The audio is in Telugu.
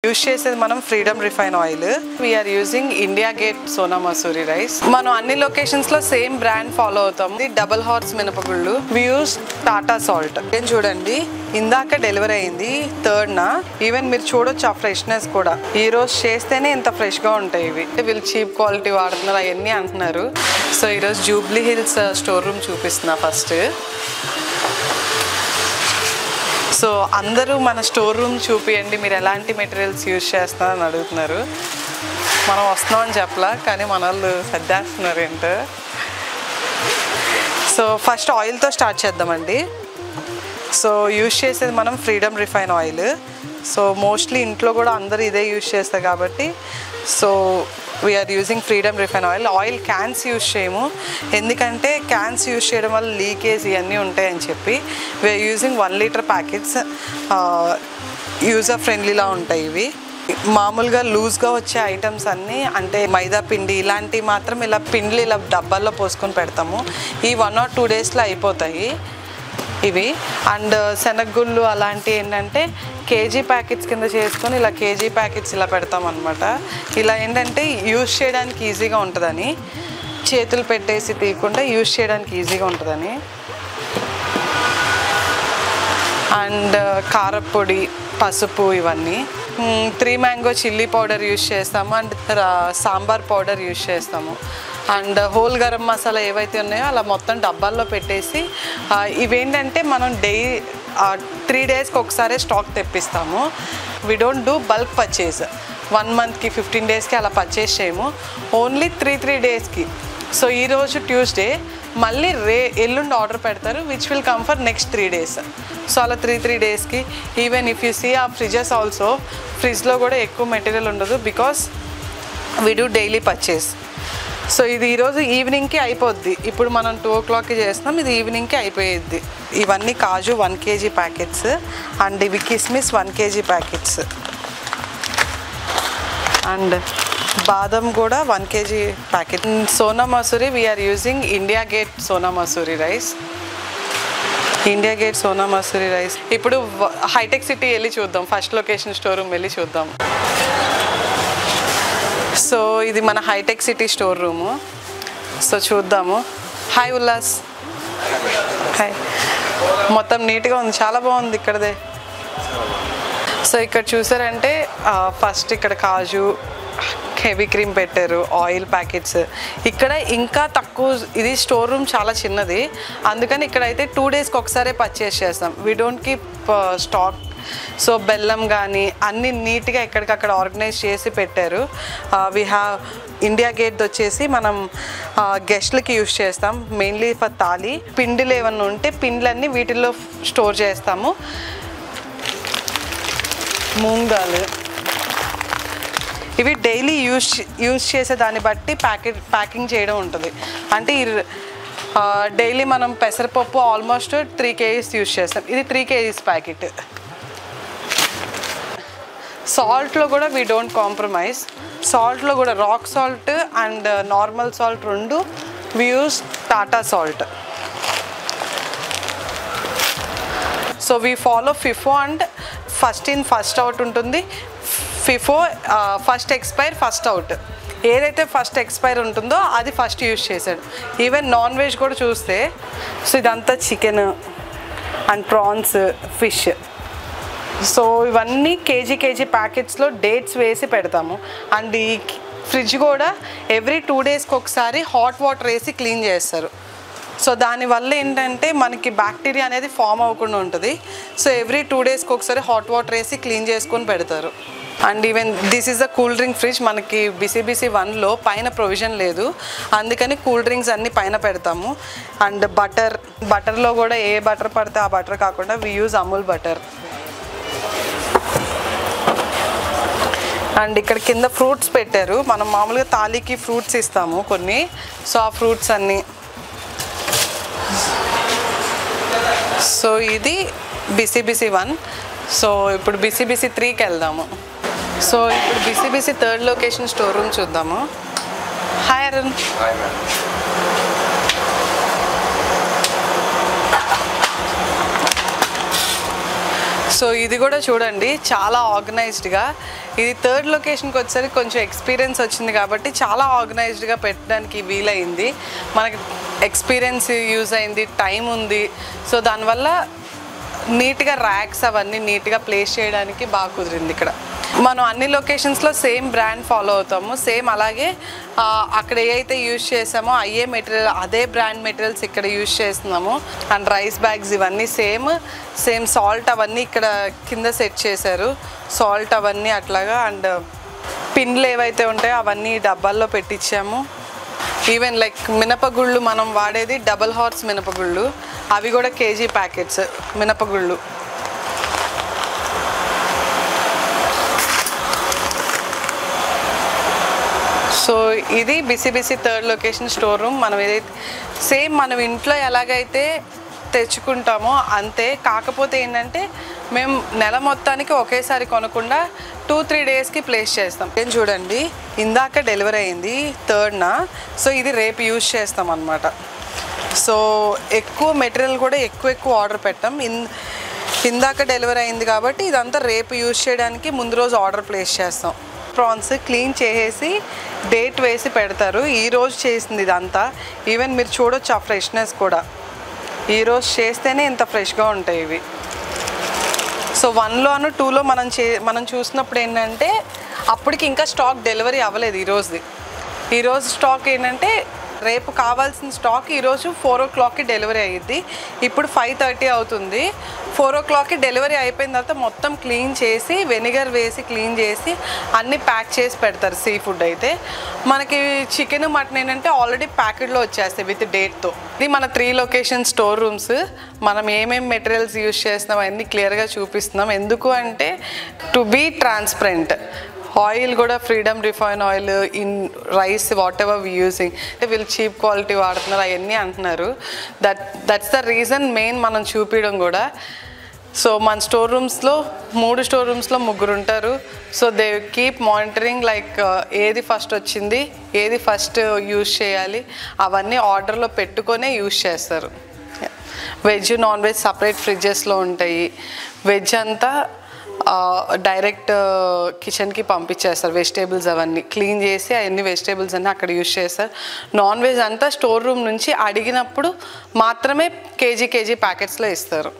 యూస్ చేసేది మనం Freedom refine oil. We are using India Gate Sona Masoori rice. మనం అన్ని లొకేషన్స్ లో సేమ్ బ్రాండ్ ఫాలో అవుతాం. డబుల్ హార్స్ మినపగుళ్ళు. We use Tata salt. ఏం చూడండి, ఇందాక డెలివరీ అయింది 3rd. ఈవెన్ మీరు చూడొచ్చు ఆ ఫ్రెష్నెస్ కూడా. ఈ రోజు చేస్తేనే ఇంత ఫ్రెష్ గా ఉంటాయి ఇవి. వీళ్ళు చీప్ క్వాలిటీ వాడుతున్నారు అవన్నీ అంటున్నారు. సో ఈరోజు జూబ్లీ హిల్స్ స్టోర్ రూమ్ చూపిస్తున్నా ఫస్ట్. సో అందరూ మన స్టోర్ రూమ్ చూపియండి, మీరు ఎలాంటి మెటీరియల్స్ యూజ్ చేస్తున్నారని అడుగుతున్నారు. మనం వస్తున్నామని చెప్పలా, కానీ మన వాళ్ళు సర్దేస్తున్నారు ఏంటో. సో ఫస్ట్ ఆయిల్తో స్టార్ట్ చేద్దామండి. సో యూజ్ చేసేది మనం Freedom refine oil. So mostly ఇంట్లో కూడా అందరూ ఇదే యూజ్ చేస్తారు కాబట్టి so we are using Freedom refine oil. Oil cans use చేయము, ఎందుకంటే క్యాన్స్ యూజ్ చేయడం వల్ల లీకేజ్ ఇవన్నీ ఉంటాయని చెప్పి we are using 1 litre packets. User ఫ్రెండ్లీలా ఉంటాయి ఇవి. మామూలుగా లూజ్గా వచ్చే ఐటమ్స్ అన్నీ అంటే మైదా పిండి ఇలాంటివి మాత్రం ఇలా పిండిలు ఇలా డబ్బాల్లో పోసుకొని పెడతాము. ఈ 1 or 2 డేస్లో అయిపోతాయి ఇవి. అండ్ శనగగుళ్ళు అలాంటివి ఏంటంటే కేజీ ప్యాకెట్స్ కింద చేసుకొని ఇలా కేజీ ప్యాకెట్స్ ఇలా పెడతాం అనమాట. ఇలా ఏంటంటే యూజ్ చేయడానికి ఈజీగా ఉంటుందని, చేతులు పెట్టేసి తీయకుండా యూజ్ చేయడానికి ఈజీగా ఉంటుందని. అండ్ కారపొడి, పసుపు ఇవన్నీ. 3 మ్యాంగో చిల్లీ పౌడర్ యూజ్ చేస్తాము. అండ్ సాంబార్ పౌడర్ యూజ్ చేస్తాము. అండ్ హోల్ గరం మసాలా ఏవైతే ఉన్నాయో అలా మొత్తం డబ్బాల్లో పెట్టేసి ఇవేంటంటే మనం 3 డేస్కి ఒకసారి స్టాక్ తెప్పిస్తాము. We don't do bulk purchase. 1 మంత్కి 15 డేస్కి అలా పర్చేస్ చేయము, ఓన్లీ 3 డేస్కి. సో ఈరోజు ట్యూస్డే, మళ్ళీ ఎల్లుండి ఆర్డర్ పెడతారు, which will come for next 3 days. So అలా 3 డేస్కి. ఈవెన్ ఇఫ్ యూ సీ ఆ ఫ్రిడ్జెస్ ఆల్సో, ఫ్రిడ్జ్లో కూడా ఎక్కువ మెటీరియల్ ఉండదు because we do daily purchase. So ఇది ఈరోజు ఈవినింగ్కి అయిపోద్ది. ఇప్పుడు మనం 2 o'clockకి చేస్తాం, ఇది ఈవినింగ్కి అయిపోయిద్ది. ఇవన్నీ కాజు 1 kg ప్యాకెట్స్. అండ్ ఇవి కిస్మిస్ 1 kg ప్యాకెట్స్. అండ్ బాదం కూడా 1 kg packet. Sona Masoori we are using India Gate Sona Masoori rice. India Gate Sona Masoori rice. ఇప్పుడు హైటెక్ సిటీ వెళ్ళి చూద్దాం, ఫస్ట్ లొకేషన్ స్టోర్ రూమ్ వెళ్ళి చూద్దాం. సో ఇది మన Hitech City store room. So చూద్దాము. హాయ్ ఉల్లాస్. హాయ్. మొత్తం నీట్గా ఉంది, చాలా బాగుంది ఇక్కడదే. సో ఇక్కడ చూసారంటే ఫస్ట్ ఇక్కడ కాజు, హెవీ క్రీమ్ పెట్టారు, ఆయిల్ ప్యాకెట్స్. ఇక్కడ ఇంకా తక్కువ, ఇది స్టోర్ రూమ్ చాలా చిన్నది, అందుకని ఇక్కడైతే 2 డేస్కి ఒకసారి పర్చేస్ చేస్తాం. We don't keep stock. So బెల్లం కానీ అన్నీ నీట్గా ఎక్కడికక్కడ ఆర్గనైజ్ చేసి పెట్టారు. వీ హ్యావ్ ఇండియా గేట్ వచ్చేసి మనం గెస్ట్లకి యూజ్ చేస్తాం, మెయిన్లీ ఫర్ తాళి. పిండిలు ఏమన్నా ఉంటే పిండిలన్నీ వీటిల్లో స్టోర్ చేస్తాము. మూంగ్ దాల్ ఇవి డైలీ యూజ్ చేసే దాన్ని బట్టి ప్యాకింగ్ చేయడం ఉంటుంది. అంటే డైలీ మనం పెసరపప్పు ఆల్మోస్ట్ 3 kgs యూజ్ చేస్తాం, ఇది 3 kgs ప్యాకెట్. సాల్ట్లో కూడా వీ డోంట్ కాంప్రమైజ్. సాల్ట్లో కూడా rock salt and normal salt 2 we use Tata salt. So we follow FIFO and first in first out ఉంటుంది. FIFO first expire first out. ఏదైతే ఫస్ట్ ఎక్స్పైర్ ఉంటుందో అది ఫస్ట్ యూజ్ చేశాడు. ఈవెన్ నాన్ వెజ్ కూడా చూస్తే, సో ఇదంతా chicken and prawns, fish. So ఇవన్నీ కేజీ ప్యాకెట్స్లో డేట్స్ వేసి పెడతాము. అండ్ ఈ ఫ్రిడ్జ్ కూడా ఎవ్రీ 2 డేస్కి ఒకసారి హాట్ వాటర్ వేసి క్లీన్ చేస్తారు. సో దానివల్ల ఏంటంటే మనకి బ్యాక్టీరియా అనేది ఫామ్ అవ్వకుండా ఉంటుంది. సో ఎవ్రీ 2 డేస్కి ఒకసారి హాట్ వాటర్ వేసి క్లీన్ చేసుకొని పెడతారు. And even this is a cool drink fridge. మనకి BCBC 1లో పైన ప్రొవిజన్ లేదు, అందుకని కూల్ డ్రింక్స్ అన్నీ పైన పెడతాము. అండ్ బటర్లో కూడా ఏ బటర్ పడితే ఆ బటర్ కాకుండా we use Amul butter. And ఇక్కడ కింద ఫ్రూట్స్ పెట్టారు. మనం మామూలుగా తాళికి ఫ్రూట్స్ ఇస్తాము కొన్ని, సో ఆ ఫ్రూట్స్ అన్నీ. సో ఇది BCBC 1. సో ఇప్పుడు BCBC 3కి వెళ్దాము. సో ఇప్పుడు BCBC 3rd location store room చూద్దాము. హాయ్ అరుణ్. సో ఇది కూడా చూడండి, చాలా ఆర్గనైజ్డ్గా. ఇది థర్డ్ లొకేషన్కి వచ్చేసరికి కొంచెం ఎక్స్పీరియన్స్ వచ్చింది కాబట్టి చాలా ఆర్గనైజ్డ్గా పెట్టడానికి వీలైంది. మనకి ఎక్స్పీరియన్స్ యూజ్ అయింది, టైం ఉంది. సో దానివల్ల నీట్గా ర్యాక్స్ అవన్నీ నీట్గా ప్లేస్ చేయడానికి బాగా కుదిరింది. ఇక్కడ మనం అన్ని లొకేషన్స్లో సేమ్ బ్రాండ్ ఫాలో అవుతాము. సేమ్ అలాగే అక్కడ ఏవైతే యూజ్ చేసామో అయ్యే మెటీరియల్, అదే బ్రాండ్ మెటీరియల్స్ ఇక్కడ యూజ్ చేస్తున్నాము. అండ్ రైస్ బ్యాగ్స్ ఇవన్నీ సేమ్ సాల్ట్ అవన్నీ ఇక్కడ కింద సెట్ చేశారు. సాల్ట్ అవన్నీ అట్లాగా. అండ్ పిన్లు ఏవైతే ఉంటాయో అవన్నీ డబ్బాల్లో పెట్టించాము. ఈవెన్ లైక్ మినపగుళ్ళు మనం వాడేది డబల్ హార్స్ మినపగుళ్ళు, అవి కూడా కేజీ ప్యాకెట్స్ మినపగుళ్ళు. సో ఇది BC BC third location store room. మనం ఏదైతే సేమ్ మనం ఇంట్లో ఎలాగైతే తెచ్చుకుంటామో అంతే, కాకపోతే ఏంటంటే మేము నెల మొత్తానికి ఒకేసారి కొనకుండా 2-3 డేస్కి ప్లేస్ చేస్తాం. ఏం చూడండి, ఇందాక డెలివరీ అయింది 3rd. సో ఇది రేపు యూజ్ చేస్తాం అన్నమాట. సో ఎక్కువ మెటీరియల్ కూడా ఎక్కువ ఆర్డర్ పెట్టాం. ఇందాక డెలివరీ అయింది కాబట్టి ఇదంతా రేపు యూజ్ చేయడానికి ముందు రోజు ఆర్డర్ ప్లేస్ చేస్తాం. ప్రాన్స్ క్లీన్ చేసేసి డేట్ వేసి పెడతారు. ఈరోజు చేసింది ఇదంతా. ఈవెన్ మీరు చూడొచ్చు ఆ ఫ్రెష్నెస్ కూడా, ఈరోజు చేస్తేనే ఇంత ఫ్రెష్గా ఉంటాయి ఇవి. సో 1లోను 2లో మనం చూసినప్పుడు ఏంటంటే అప్పటికి ఇంకా స్టాక్ డెలివరీ అవ్వలేదు. ఈరోజు స్టాక్ ఏంటంటే రేపు కావాల్సిన స్టాక్ ఈరోజు 4 o'clockకి డెలివరీ అయ్యిద్ది. ఇప్పుడు 5:30 అవుతుంది. 4 o'clockకి డెలివరీ అయిపోయిన తర్వాత మొత్తం క్లీన్ చేసి వెనిగర్ వేసి క్లీన్ చేసి అన్నీ ప్యాక్ చేసి పెడతారు. సీ ఫుడ్ అయితే మనకి చికెన్ మటన్ ఏంటంటే ఆల్రెడీ ప్యాకెట్లో వచ్చేస్తాయి విత్ డేట్తో. ఇది మన 3 లొకేషన్ స్టోర్ రూమ్స్. మనం ఏమేమి మెటీరియల్స్ యూజ్ చేస్తున్నాం అన్నీ క్లియర్గా చూపిస్తున్నాం. ఎందుకు అంటే టు బీ ట్రాన్స్పరెంట్. ఆయిల్ కూడా Freedom refine oil in rice whatever we using, వీళ్ళు చీప్ క్వాలిటీ వాడుతున్నారు అవన్నీ అంటున్నారు. దట్స్ ద రీజన్ మెయిన్ మనం చూపించడం కూడా. సో మన స్టోర్ రూమ్స్లో 3 స్టోర్ రూమ్స్లో 3 ఉంటారు. So they keep monitoring like ఏది ఫస్ట్ వచ్చింది, ఏది ఫస్ట్ యూజ్ చేయాలి అవన్నీ ఆర్డర్లో పెట్టుకొనే యూజ్ చేస్తారు. వెజ్ నాన్ వెజ్ సపరేట్ ఫ్రిడ్జెస్లో ఉంటాయి. వెజ్ అంతా డైరెక్ట్ కిచెన్కి పంపించేస్తారు. వెజిటేబుల్స్ అవన్నీ క్లీన్ చేసి అవన్నీ వెజిటేబుల్స్ అన్నీ అక్కడ యూజ్ చేస్తారు. నాన్ వెజ్ అంతా స్టోర్ రూమ్ నుంచి అడిగినప్పుడు మాత్రమే కేజీ ప్యాకెట్స్లో ఇస్తారు.